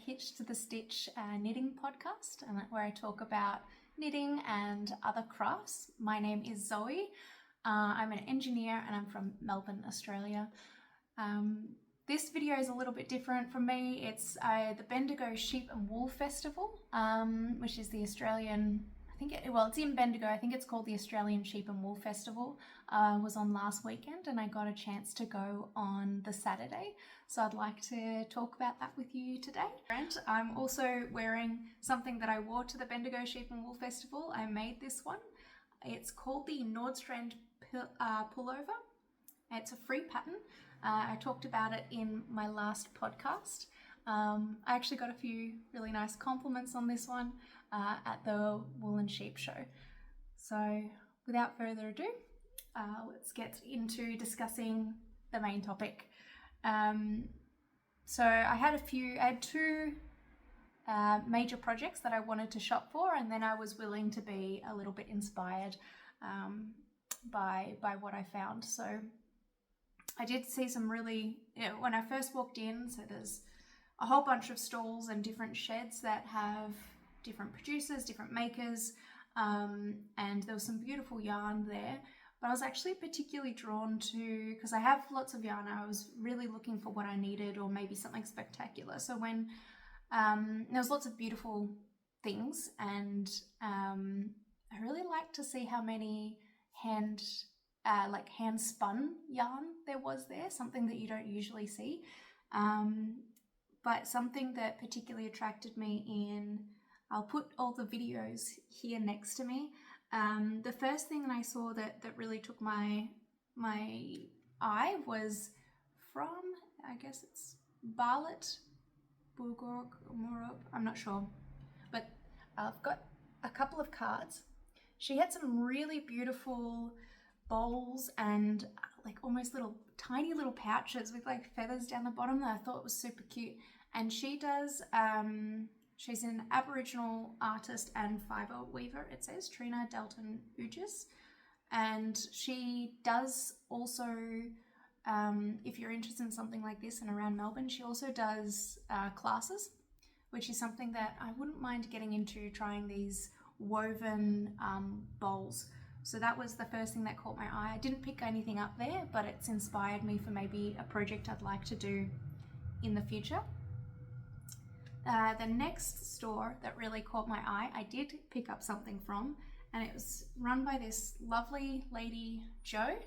Hitch to the Stitch knitting podcast, and where I talk about knitting and other crafts. My name is Zoe. I'm an engineer and I'm from Melbourne, Australia. This video is a little bit different from me. It's the Bendigo Sheep and Wool Festival, which is the Australian, it's in Bendigo. I think it's called the Australian Sheep and Wool Festival. Was on last weekend and I got a chance to go on the Saturday. So I'd like to talk about that with you today. And I'm also wearing something that I wore to the Bendigo Sheep and Wool Festival. I made this one. It's called the Nordstrand pullover. It's a free pattern. I talked about it in my last podcast. I actually got a few really nice compliments on this one at the Wool and Sheep show. So without further ado, let's get into discussing the main topic. So I had two major projects that I wanted to shop for, and then I was willing to be a little bit inspired by what I found. So I did see some really, when I first walked in, so there's a whole bunch of stalls and different sheds that have different producers, different makers, and there was some beautiful yarn there. But I was actually particularly drawn to, because I have lots of yarn, I was really looking for what I needed or maybe something spectacular. So when there was lots of beautiful things, and I really liked to see how many hand spun yarn there was there, something that you don't usually see. But something that particularly attracted me in, I'll put all the videos here next to me. The first thing that I saw that really took my eye was from, I guess it's Barlett, Bugorg, Murup, I'm not sure. But I've got a couple of cards. She had some really beautiful bowls and like almost tiny little pouches with like feathers down the bottom that I thought was super cute. And she does, she's an Aboriginal artist and fibre weaver, it says, Trina Dalton Ugis. And she does also, if you're interested in something like this and around Melbourne, she also does classes, which is something that I wouldn't mind getting into, trying these woven bowls. So that was the first thing that caught my eye. I didn't pick anything up there, but it's inspired me for maybe a project I'd like to do in the future. The next store that really caught my eye, I did pick up something from, and it was run by this lovely lady, Jo.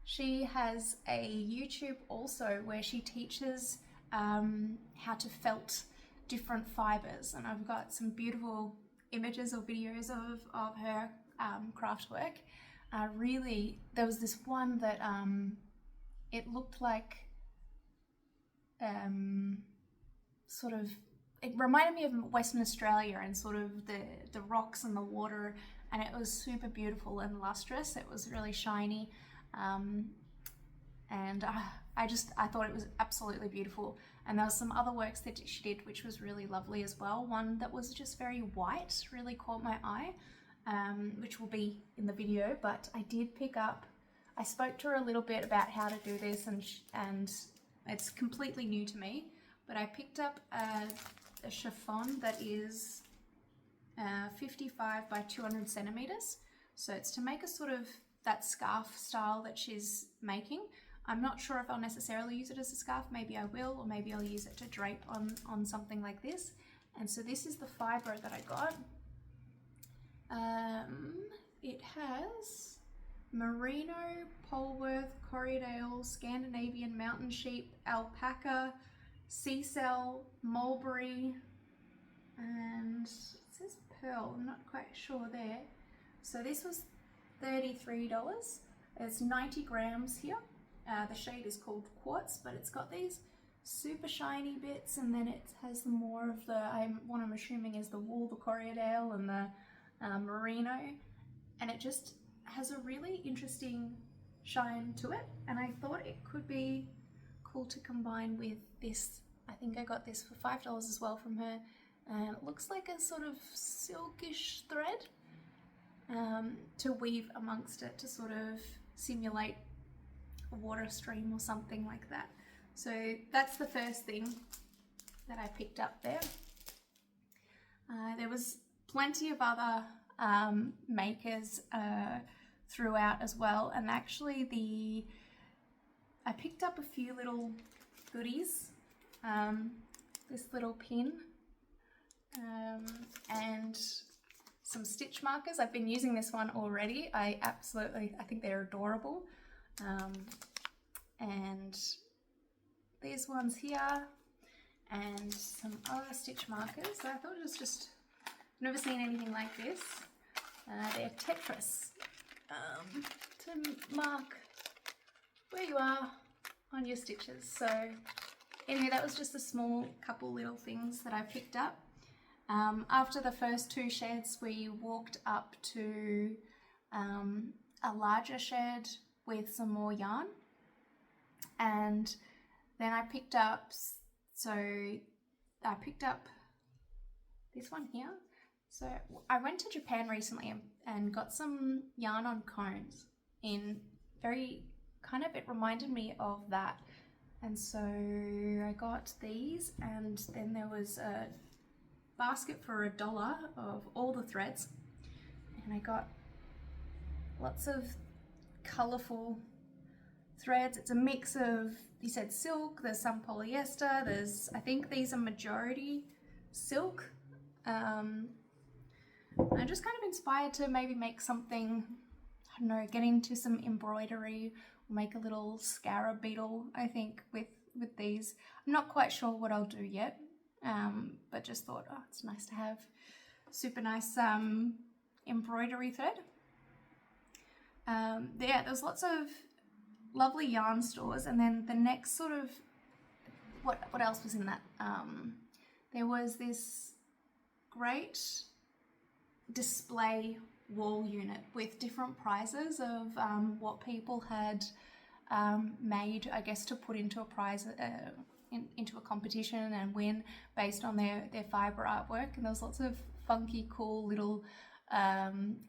She has a YouTube also where she teaches how to felt different fibers, and I've got some beautiful images or videos of her craft work. Really, there was this one that it looked like it reminded me of Western Australia and sort of the rocks and the water, and it was super beautiful and lustrous. It was really shiny, and I thought it was absolutely beautiful. And there was some other works that she did which was really lovely as well. One that was just very white really caught my eye, which will be in the video. But I did pick up, I spoke to her a little bit about how to do this, and it's completely new to me, but I picked up a chiffon that is 55 by 200 centimeters. So it's to make a sort of that scarf style that she's making. I'm not sure if I'll necessarily use it as a scarf. Maybe I will, or maybe I'll use it to drape on something like this. And so this is the fibre that I got. It has merino, Polworth, Corriedale, Scandinavian mountain sheep, alpaca, seacell, mulberry, and it says pearl, I'm not quite sure there. So this was $33. It's 90 grams here. The shade is called quartz, but it's got these super shiny bits, and then it has more of the, what I'm assuming is the wool, the Corriedale and the merino, and it just has a really interesting shine to it, and I thought it could be cool to combine with this. I think I got this for $5 as well from her, and it looks like a sort of silkish thread to weave amongst it to sort of simulate a water stream or something like that. So that's the first thing that I picked up there. There was plenty of other makers throughout as well, and actually I picked up a few little goodies, this little pin and some stitch markers. I've been using this one already. I think they're adorable. And these ones here, and some other stitch markers. I thought it was just, I've never seen anything like this. They're Tetris, to mark where you are on your stitches. So anyway, that was just a small couple little things that I picked up. After the first two sheds, we walked up to a larger shed with some more yarn, and then I picked up this one here. So I went to Japan recently and got some yarn on cones in it reminded me of that, and so I got these, and then there was a basket for $1 of all the threads, and I got lots of colourful threads. It's a mix of, you said silk, there's some polyester, I think these are majority silk. I'm just kind of inspired to maybe make something, I don't know, get into some embroidery, or make a little scarab beetle, I think, with these. I'm not quite sure what I'll do yet, but just thought, oh, it's nice to have super nice embroidery thread. Yeah, there's lots of lovely yarn stores, and then the next sort of, what else was in that? There was this great display wall unit with different prizes of what people had made, I guess, to put into a prize into a competition and win based on their fibre artwork. And there was lots of funky, cool little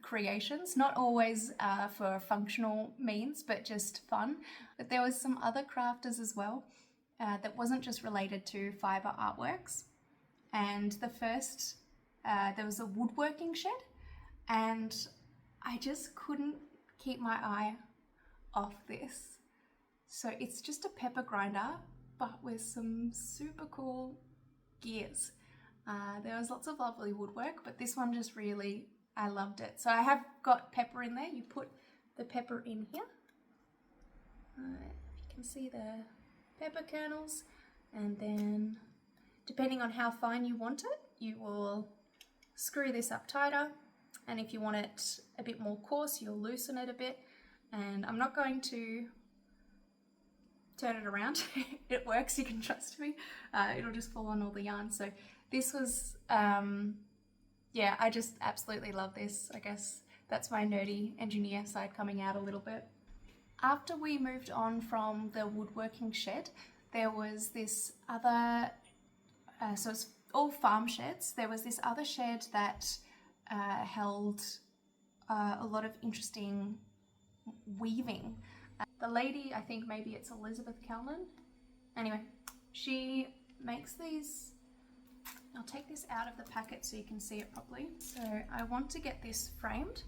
creations, not always for functional means, but just fun. But there was some other crafters as well that wasn't just related to fibre artworks. And the first, there was a woodworking shed, and I just couldn't keep my eye off this. So it's just a pepper grinder, but with some super cool gears. There was lots of lovely woodwork, but this one just really, I loved it. So I have got pepper in there. You put the pepper in here. You can see the pepper kernels, and then depending on how fine you want it, you will screw this up tighter, and if you want it a bit more coarse, you'll loosen it a bit. And I'm not going to turn it around. It works, you can trust me. It'll just fall on all the yarn. So this was, yeah, I just absolutely love this. I guess that's my nerdy engineer side coming out a little bit. After we moved on from the woodworking shed, there was this other, so it's all farm sheds. There was this other shed that held a lot of interesting weaving. The lady, I think maybe it's Elizabeth Callan. Anyway, she makes these. I'll take this out of the packet so you can see it properly. So I want to get this framed.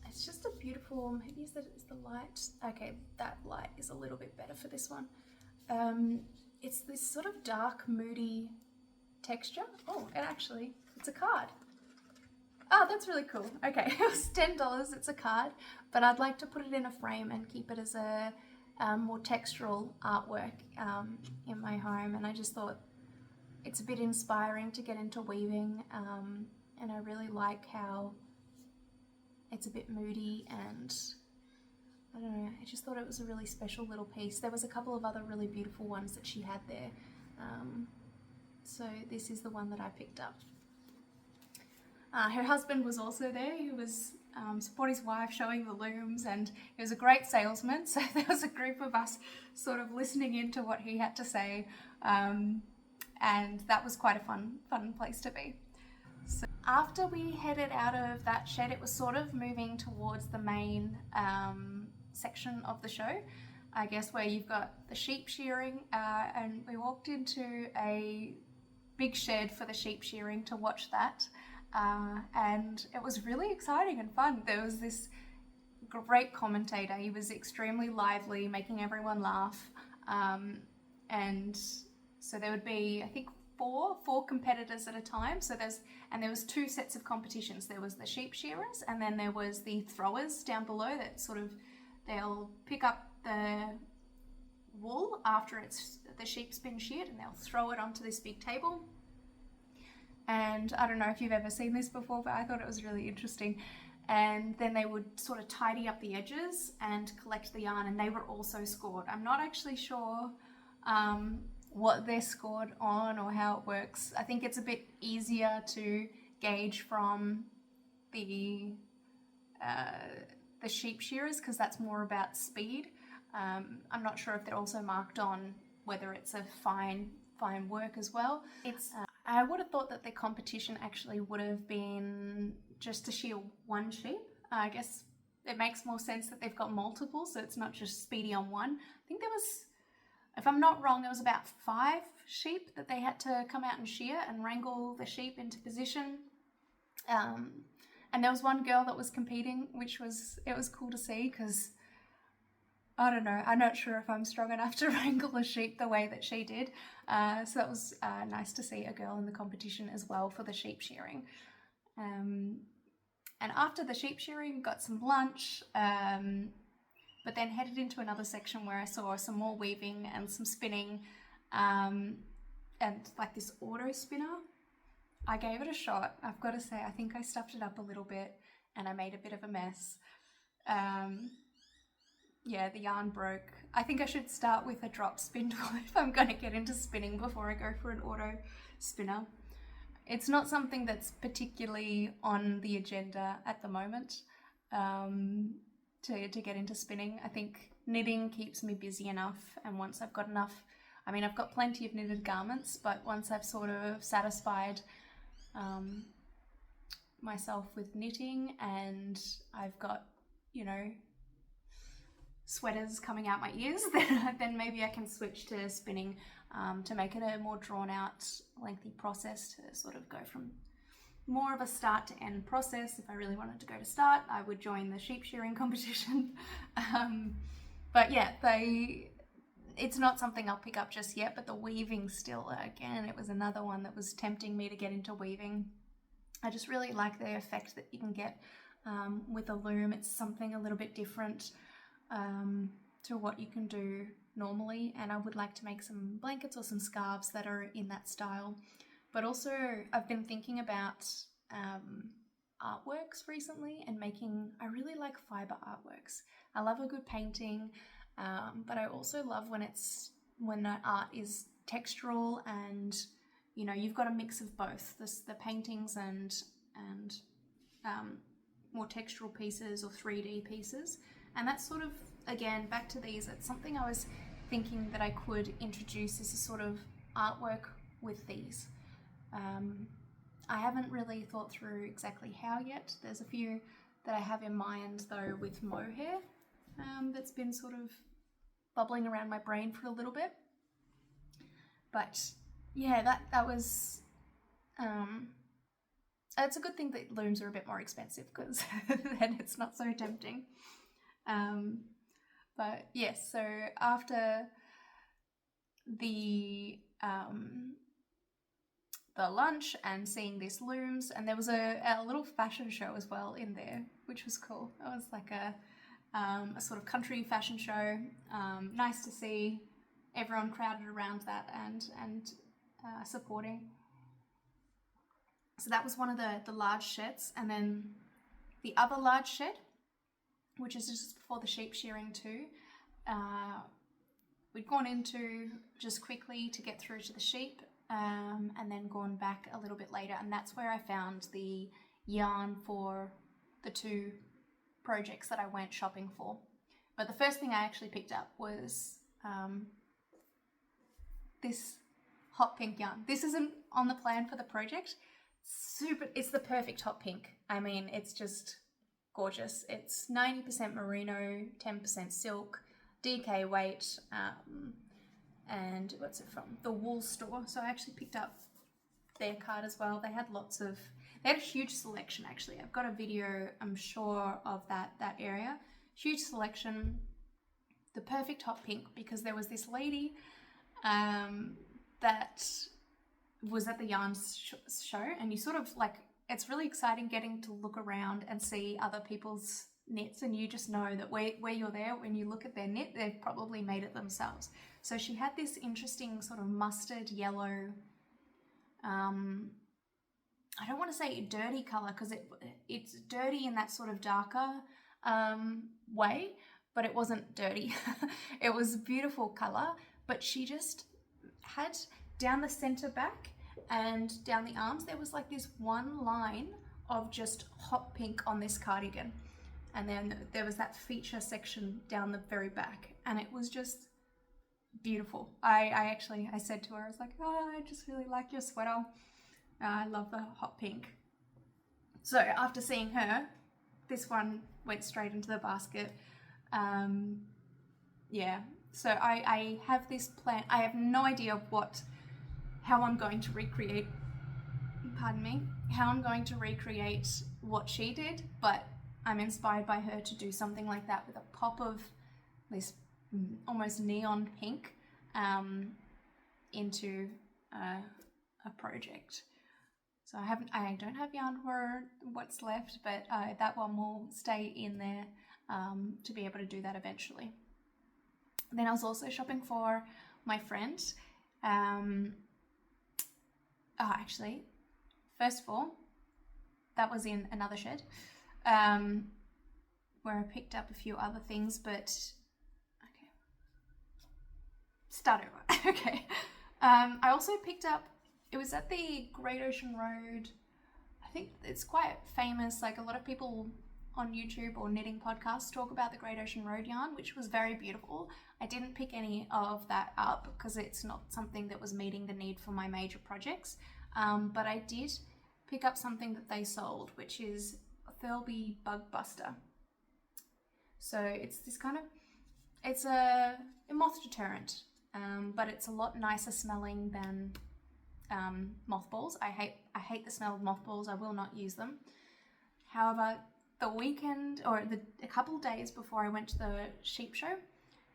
It's just a beautiful, maybe is the light? Okay, that light is a little bit better for this one. It's this sort of dark, moody texture. Oh, it's a card. Oh, that's really cool. Okay, it was $10, it's a card, but I'd like to put it in a frame and keep it as a more textural artwork in my home. And I just thought it's a bit inspiring to get into weaving, and I really like how it's a bit moody, and I don't know, I just thought it was a really special little piece. There was a couple of other really beautiful ones that she had there, so this is the one that I picked up. Her husband was also there. He was supporting his wife, showing the looms, and he was a great salesman, so there was a group of us sort of listening into what he had to say, and that was quite a fun place to be. So after we headed out of that shed, it was sort of moving towards the main section of the show. I guess, where you've got the sheep shearing, and we walked into a big shed for the sheep shearing to watch that, and it was really exciting and fun. There was this great commentator. He was extremely lively, making everyone laugh, and so there would be, I think, four competitors at a time. So there was two sets of competitions. There was the sheep shearers, and then there was the throwers down below that sort of, they'll pick up the wool after the sheep's been sheared, and they'll throw it onto this big table. And I don't know if you've ever seen this before, but I thought it was really interesting. And then they would sort of tidy up the edges and collect the yarn, and they were also scored. I'm not actually sure what they're scored on or how it works. I think it's a bit easier to gauge from the sheep shearers, because that's more about speed. I'm not sure if they're also marked on whether it's a fine work as well. I would have thought that the competition actually would have been just to shear one sheep. I guess it makes more sense that they've got multiple, so it's not just speedy on one. I think there was, if I'm not wrong, there was about 5 sheep that they had to come out and shear and wrangle the sheep into position. And there was one girl that was competing, it was cool to see, because I don't know, I'm not sure if I'm strong enough to wrangle a sheep the way that she did. So that was nice to see a girl in the competition as well for the sheep shearing. And after the sheep shearing, got some lunch, but then headed into another section where I saw some more weaving and some spinning, and like this auto spinner. I gave it a shot. I've got to say, I think I stuffed it up a little bit and I made a bit of a mess. Yeah, the yarn broke. I think I should start with a drop spindle if I'm going to get into spinning before I go for an auto spinner. It's not something that's particularly on the agenda at the moment, to get into spinning. I think knitting keeps me busy enough, and once I've got enough, I mean, I've got plenty of knitted garments, but once I've sort of satisfied myself with knitting, and I've got, you know, sweaters coming out my ears, then maybe I can switch to spinning, to make it a more drawn out, lengthy process, to sort of go from more of a start to end process. If I really wanted to go to start, I would join the sheep shearing competition. But yeah, it's not something I'll pick up just yet, but the weaving still, again, it was another one that was tempting me to get into weaving. I just really like the effect that you can get with a loom. It's something a little bit different to what you can do normally, and I would like to make some blankets or some scarves that are in that style. But also I've been thinking about artworks recently, and I really like fiber artworks. I love a good painting, but I also love when the art is textural, and you know, you've got a mix of both the paintings and more textural pieces or 3D pieces. And that's sort of, again, back to these, it's something I was thinking that I could introduce as a sort of artwork with these. I haven't really thought through exactly how yet. There's a few that I have in mind though with mohair, that's been sort of bubbling around my brain for a little bit. But yeah, that was, it's a good thing that looms are a bit more expensive, because then it's not so tempting. But yes, so after the lunch and seeing these looms, and there was a little fashion show as well in there, which was cool. It was like a sort of country fashion show. Nice to see everyone crowded around that and supporting. So that was one of the large sheds, and then the other large shed, which is just before the sheep shearing too, we'd gone into just quickly to get through to the sheep, and then gone back a little bit later, and that's where I found the yarn for the 2 projects that I went shopping for. But the first thing I actually picked up was this hot pink yarn. This isn't on the plan for the project. It's the perfect hot pink. I mean, it's just gorgeous. It's 90% merino, 10% silk, DK Weight, and what's it from? The Wool Store. So I actually picked up their card as well. They had they had a huge selection actually. I've got a video, I'm sure, of that area. Huge selection. The perfect hot pink, because there was this lady that was at the yarns show, and you sort of like, it's really exciting getting to look around and see other people's knits, and you just know that where you're there, when you look at their knit, they've probably made it themselves. So she had this interesting sort of mustard yellow, I don't want to say dirty color, because it's dirty in that sort of darker way, but it wasn't dirty. It was a beautiful color, but she just had down the center back and down the arms, there was like this one line of just hot pink on this cardigan. And then there was that feature section down the very back, and it was just beautiful. I said to her, I was like, oh, I just really like your sweater. I love the hot pink. So after seeing her, this one went straight into the basket. Yeah, so I have this plan. I have no idea how I'm going to recreate, how I'm going to recreate what she did, but I'm inspired by her to do something like that with a pop of this almost neon pink into a project. So I don't have yarn for what's left, but that one will stay in there to be able to do that eventually. Then I was also shopping for my friend. Actually, first of all, that was in another shed where I picked up a few other things, but okay. Start over. Okay. I also picked up, it was at the Great Ocean Road. I think it's quite famous, like a lot of people on YouTube or knitting podcasts talk about the Great Ocean Road yarn, which was very beautiful. I didn't pick any of that up because it's not something that was meeting the need for my major projects, but I did pick up something that they sold, which is Thurlby Bug Buster. So it's this kind of, it's a moth deterrent, but it's a lot nicer smelling than mothballs. I hate the smell of mothballs. I will not use them. However, the weekend, or a couple days before I went to the sheep show,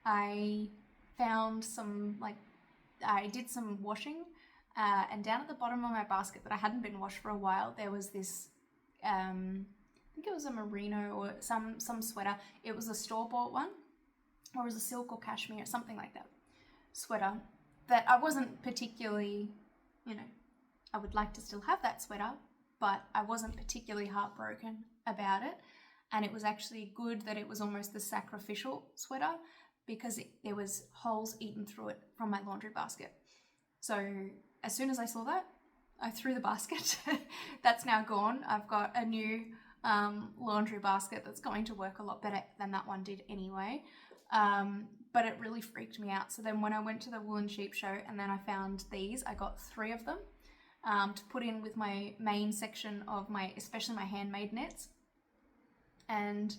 I found some, I did some washing, and down at the bottom of my basket that I hadn't been washed for a while, there was this, I think it was a merino or some sweater. It was a store-bought one, or it was a silk or cashmere, something like that, sweater that I wasn't particularly, I would like to still have that sweater, but I wasn't particularly heartbroken about it. And it was actually good that it was almost the sacrificial sweater, because there was holes eaten through it from my laundry basket. So as soon as I saw that, I threw the basket. That's now gone. I've got a new laundry basket that's going to work a lot better than that one did anyway. But it really freaked me out. So then when I went to the Wool and Sheep show and then I found these, I got 3 of them to put in with my main section of especially my handmade knits. And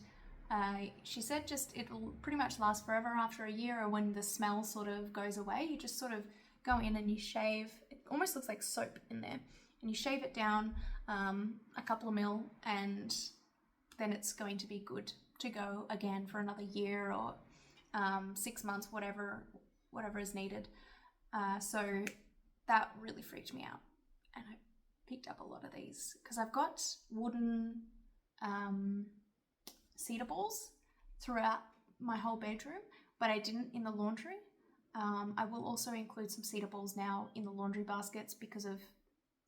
she said it'll pretty much last forever after a year, or when the smell sort of goes away. You just sort of go in and you shave. It almost looks like soap in there. And you shave it down a couple of mil, and then it's going to be good to go again for another year or 6 months, whatever is needed. So that really freaked me out. And I picked up a lot of these because I've got wooden cedar balls throughout my whole bedroom, but I didn't in the laundry. I will also include some cedar balls now in the laundry baskets because of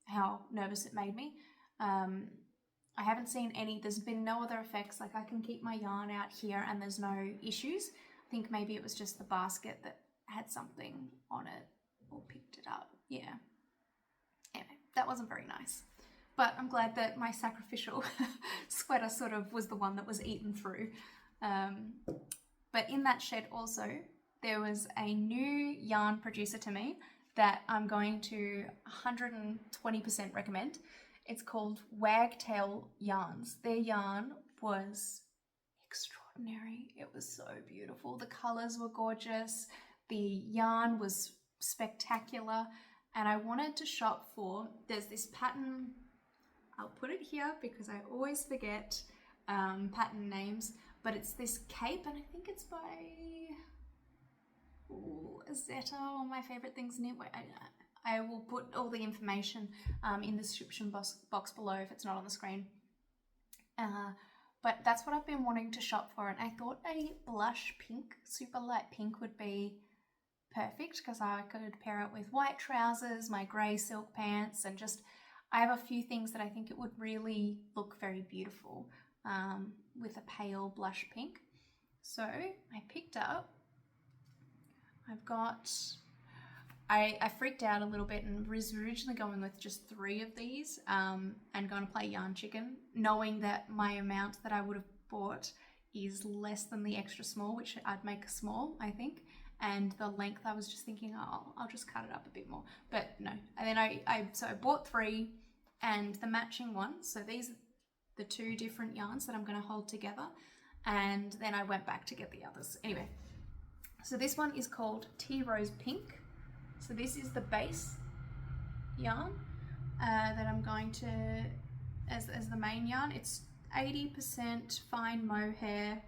how nervous it made me. I haven't seen there's been no other effects. Like, I can keep my yarn out here and there's no issues. I think maybe it was just the basket that had something on it or picked it up. Yeah. Anyway, that wasn't very nice. But I'm glad that my sacrificial sweater sort of was the one that was eaten through. But in that shed also, there was a new yarn producer to me that I'm going to 120% recommend. It's called Wagtail Yarns. Their yarn was extraordinary. extraordinary. It was so beautiful. The colors were gorgeous. The yarn was spectacular. And I wanted to shop for, there's this pattern, I'll put it here because I always forget pattern names, but it's this cape, and I think it's by Azetta, one of my favorite things in it. I will put all the information in the description box below if it's not on the screen. But that's what I've been wanting to shop for, and I thought a blush pink, super light pink would be perfect because I could pair it with white trousers, my grey silk pants, and just I have a few things that I think it would really look very beautiful with a pale blush pink. So I picked up, I freaked out a little bit and was originally going with just 3 of these and going to play yarn chicken, knowing that my amount that I would have bought is less than the extra small, which I'd make a small, I think. And the length, I was just thinking, oh, I'll just cut it up a bit more. But no. And then I bought 3 and the matching one. So these are the 2 different yarns that I'm going to hold together. And then I went back to get the others. Anyway, so this one is called Tea Rose Pink. So this is the base yarn that I'm going to, as the main yarn. It's 80% fine mohair,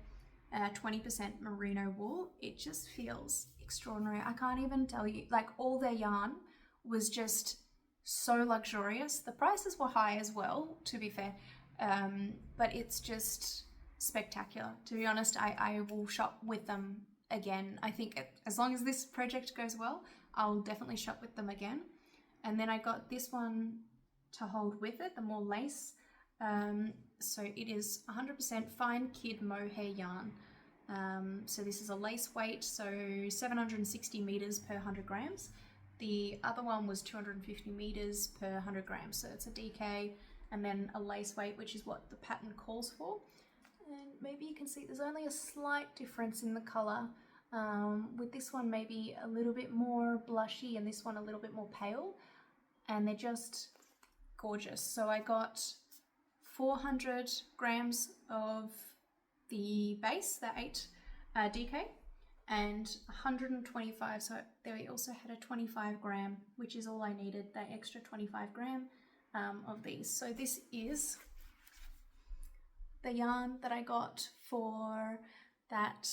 20% merino wool. It just feels extraordinary. I can't even tell you, like all their yarn was just so luxurious. The prices were high as well, to be fair, but it's just spectacular. To be honest, I will shop with them again. I think as long as this project goes well, I'll definitely shop with them again. And then I got this one to hold with it, the more lace. So it is 100% fine kid mohair yarn. So this is a lace weight, so 760 meters per 100 grams. The other one was 250 meters per 100 grams. So it's a DK and then a lace weight, which is what the pattern calls for. And maybe you can see there's only a slight difference in the color. With this one maybe a little bit more blushy and this one a little bit more pale, and they're just gorgeous. So I got 400 grams of the base, the 8 DK, and 125, so they also had a 25 gram, which is all I needed, that extra 25 gram of these. So this is the yarn that I got for that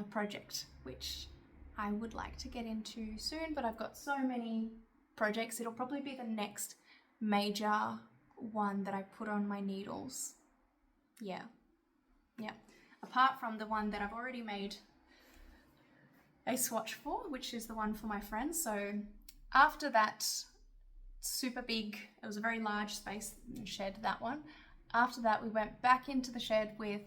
project, which I would like to get into soon, but I've got so many projects. It'll probably be the next major one that I put on my needles. Yeah. Apart from the one that I've already made a swatch for, which is the one for my friends. So after that super big, it was a very large space shed, that one. After that, we went back into the shed with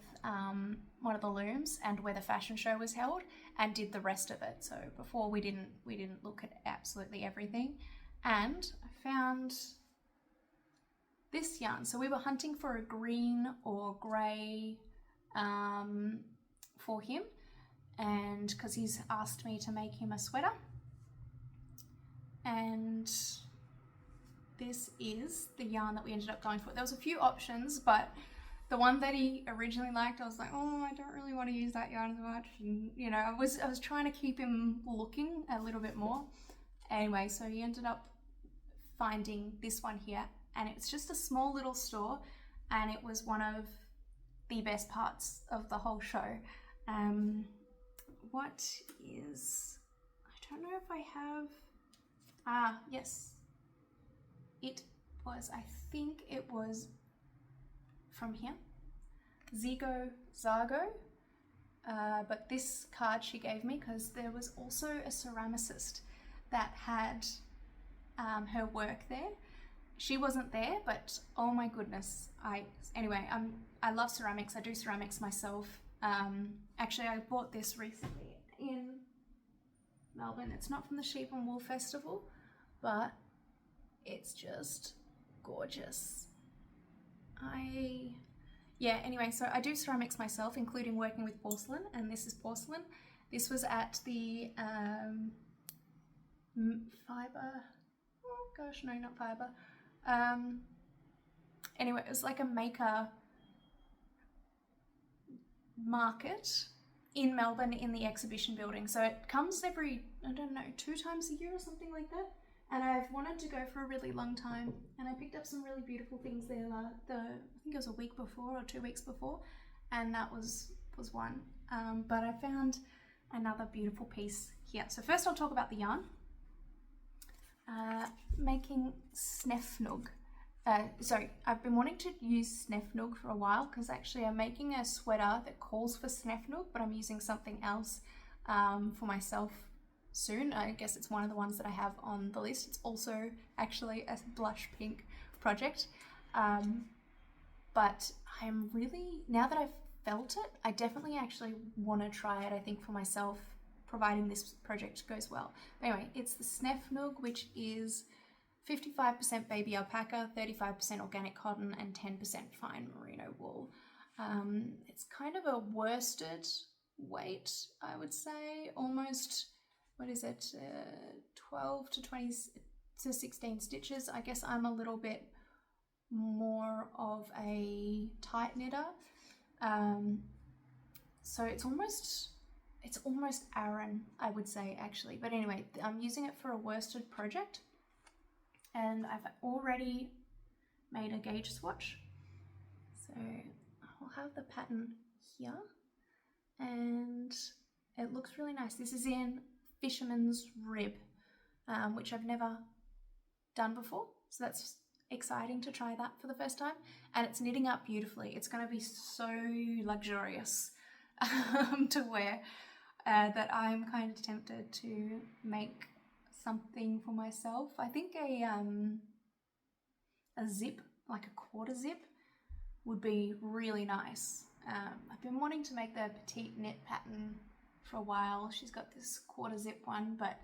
one of the looms and where the fashion show was held, and did the rest of it. So before we didn't look at absolutely everything. And I found this yarn. So we were hunting for a green or grey for him, and because he's asked me to make him a sweater. And this is the yarn that we ended up going for. There was a few options, but the one that he originally liked, I was like, oh, I don't really want to use that yarn as much. And, you know, I was trying to keep him looking a little bit more. Anyway, so he ended up finding this one here, and it's just a small little store, and it was one of the best parts of the whole show. What is, I don't know if I have, yes. It was, I think it was from here, Zago, but this card she gave me because there was also a ceramicist that had her work there. She wasn't there, but oh my goodness, I love ceramics. I do ceramics myself. Actually, I bought this recently in Melbourne. It's not from the Sheep and Wool Festival, but it's just gorgeous. Anyway, so I do ceramics myself, including working with porcelain, and this is porcelain. This was at the fiber, oh gosh, no, not fiber. Anyway, it was like a maker market in Melbourne in the exhibition building. So it comes every, I don't know, 2 times a year or something like that. And I've wanted to go for a really long time. And I picked up some really beautiful things there. I think it was a week before or 2 weeks before. And that was one. But I found another beautiful piece here. So first I'll talk about the yarn. Making snefnug. Sorry, I've been wanting to use snefnug for a while because actually I'm making a sweater that calls for snefnug, but I'm using something else for myself soon. I guess it's one of the ones that I have on the list. It's also actually a blush pink project. But I'm really, now that I've felt it, I definitely actually want to try it, I think, for myself, providing this project goes well. But anyway, it's the snefnug, which is 55% baby alpaca, 35% organic cotton, and 10% fine merino wool. It's kind of a worsted weight, I would say, almost, what is it, 12 to 20 to 16 stitches. I guess I'm a little bit more of a tight knitter. So it's almost Aran, I would say, actually. But anyway, I'm using it for a worsted project. And I've already made a gauge swatch. So I'll have the pattern here. And it looks really nice. This is in Fisherman's Rib, which I've never done before. So that's exciting to try that for the first time. And it's knitting up beautifully. It's going to be so luxurious to wear that I'm kind of tempted to make something for myself. I think a zip, like a quarter zip, would be really nice. I've been wanting to make the petite knit pattern for a while. She's got this quarter zip one, but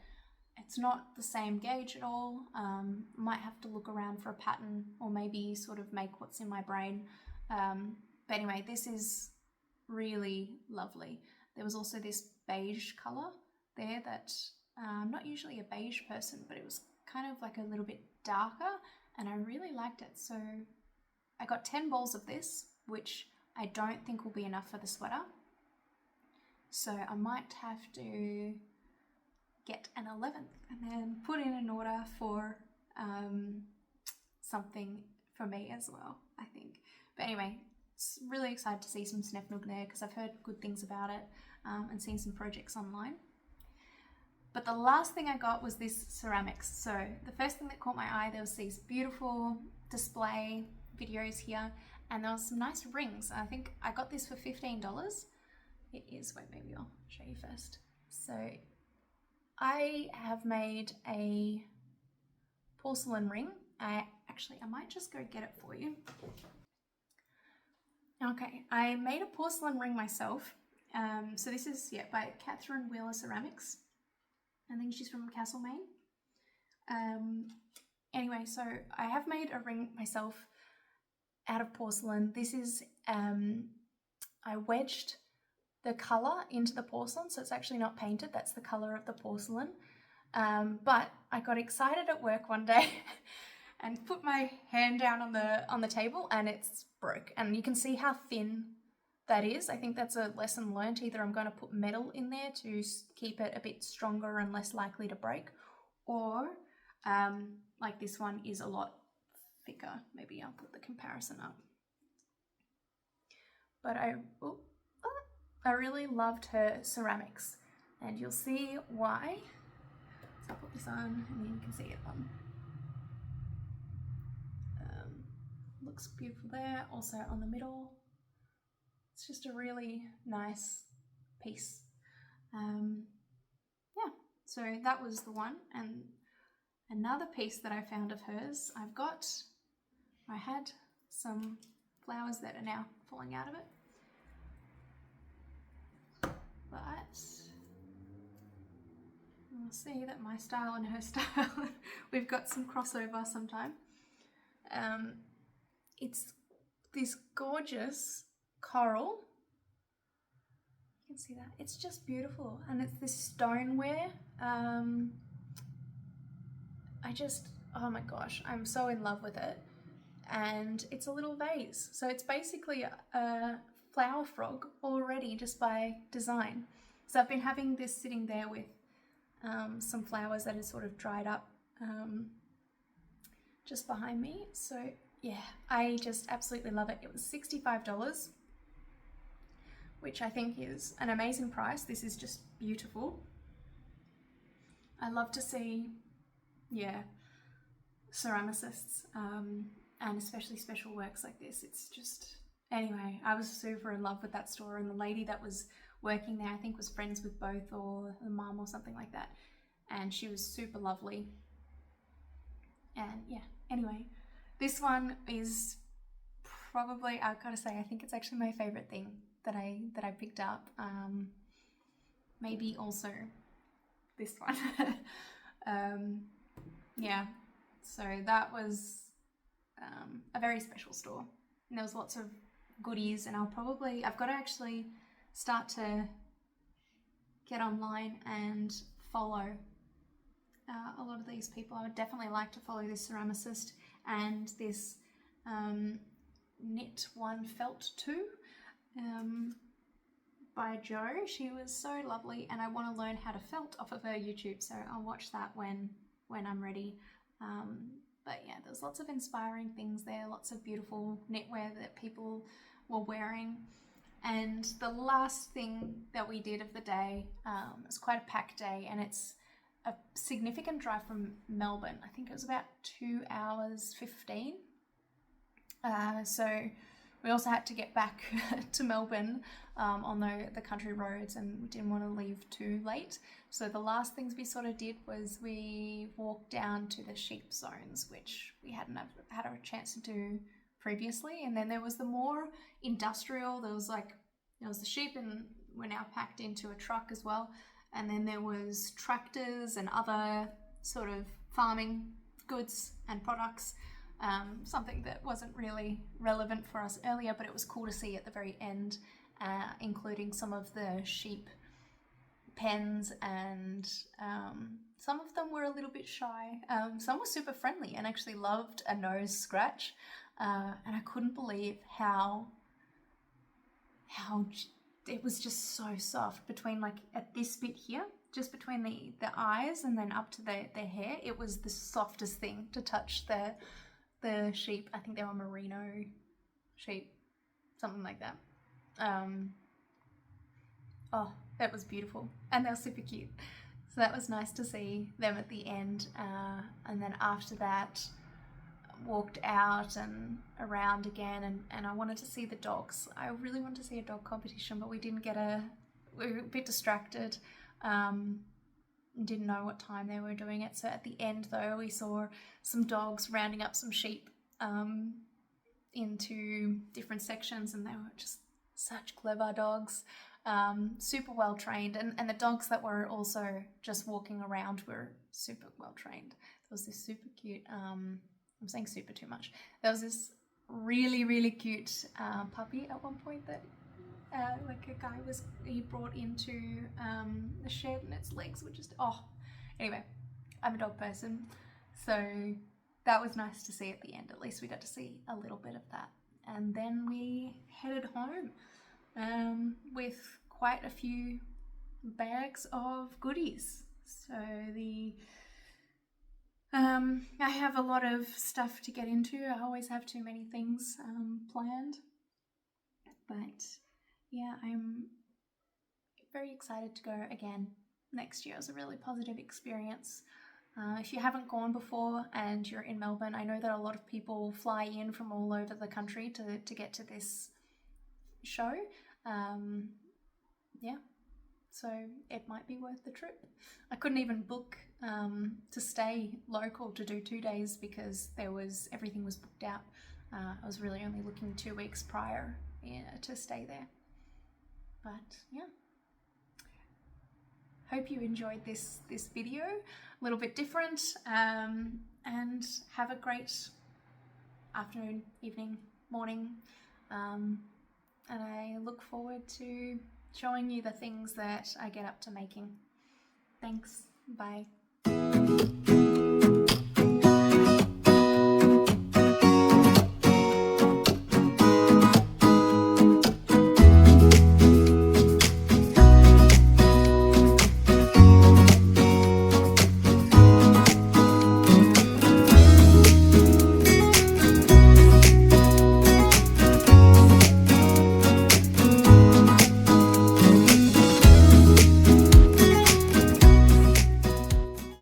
it's not the same gauge at all. Might have to look around for a pattern or maybe sort of make what's in my brain. But anyway, this is really lovely. There was also this beige colour there that I'm not usually a beige person, but it was kind of like a little bit darker and I really liked it. So I got 10 balls of this, which I don't think will be enough for the sweater. So I might have to get an 11th and then put in an order for something for me as well, I think. But anyway, really excited to see some snefnug there because I've heard good things about it and seen some projects online. But the last thing I got was this ceramics. So the first thing that caught my eye, there was these beautiful display videos here and there was some nice rings. I think I got this for $15. It is, wait, maybe I'll show you first. So I have made a porcelain ring. I might just go get it for you. Okay, I made a porcelain ring myself. So this is, by Catherine Wheeler Ceramics. I think she's from Castlemaine. Anyway, so I have made a ring myself out of porcelain. This is, I wedged the colour into the porcelain, so it's actually not painted, that's the colour of the porcelain. But I got excited at work one day and put my hand down on the table and it's broke. And you can see how thin that is. I think that's a lesson learned. Either I'm going to put metal in there to keep it a bit stronger and less likely to break, or like this one is a lot thicker. Maybe I'll put the comparison up. But I really loved her ceramics and you'll see why. So I'll put this on and then you can see it on. Looks beautiful there. Also on the middle. It's just a really nice piece. Yeah, so that was the one. And another piece that I found of hers, I had some flowers that are now falling out of it. But you'll see that my style and her style, we've got some crossover sometime. It's this gorgeous coral. You can see that. It's just beautiful. And it's this stoneware. Oh my gosh, I'm so in love with it. and it's a little vase. So it's basically a flower frog already, just by design. So I've been having this sitting there with some flowers that had sort of dried up just behind me. So yeah, I just absolutely love it. It was $65, which I think is an amazing price. This is just beautiful. I love to see, yeah, ceramicists and especially special works like this. It's just, anyway, I was super in love with that store, and the lady that was working there I think was friends with both, or the mum or something like that, and she was super lovely. And yeah, anyway, this one is probably, I've got to say, I think it's actually my favorite thing that I picked up. Maybe also this one. Yeah, so that was a very special store, and there was lots of goodies, and I've got to actually start to get online and follow a lot of these people. I would definitely like to follow this ceramicist and this Knit One Felt Two by Jo. She was so lovely, and I want to learn how to felt off of her YouTube, so I'll watch that when I'm ready. But yeah, there's lots of inspiring things there, lots of beautiful knitwear that people were wearing. And the last thing that we did of the day, it was quite a packed day, and it's a significant drive from Melbourne. I think it was about 2 hours 15. So we also had to get back to Melbourne on the country roads, and we didn't want to leave too late. So the last things we sort of did was we walked down to the sheep zones, which we hadn't had a chance to do previously. And then there was the more industrial, there was the sheep, and we're now packed into a truck as well. And then there was tractors and other sort of farming goods and products. Something that wasn't really relevant for us earlier, but it was cool to see at the very end, including some of the sheep pens, and some of them were a little bit shy. Some were super friendly and actually loved a nose scratch, and I couldn't believe how it was just so soft between, like, at this bit here, just between the eyes and then up to their hair. It was the softest thing to touch the sheep. I think they were merino sheep, something like that. Oh, that was beautiful, and they were super cute. So that was nice to see them at the end. And then after that, walked out and around again, and I wanted to see the dogs. I really wanted to see a dog competition, but we were a bit distracted. Didn't know what time they were doing it. So at the end though, we saw some dogs rounding up some sheep into different sections, and they were just such clever dogs, super well trained, and the dogs that were also just walking around were super well trained. There was this super cute, I'm saying super too much, there was this really cute puppy at one point that like a guy he brought into the shed, and its legs were just, anyway, I'm a dog person, so that was nice to see at the end. At least we got to see a little bit of that. And then we headed home with quite a few bags of goodies. So I have a lot of stuff to get into. I always have too many things planned, but yeah, I'm very excited to go again next year. It was a really positive experience. If you haven't gone before and you're in Melbourne, I know that a lot of people fly in from all over the country to get to this show. Yeah, so it might be worth the trip. I couldn't even book to stay local to do 2 days because everything was booked out. I was really only looking 2 weeks prior to stay there. But yeah, hope you enjoyed this video, a little bit different, and have a great afternoon, evening, morning, and I look forward to showing you the things that I get up to making. Thanks, bye.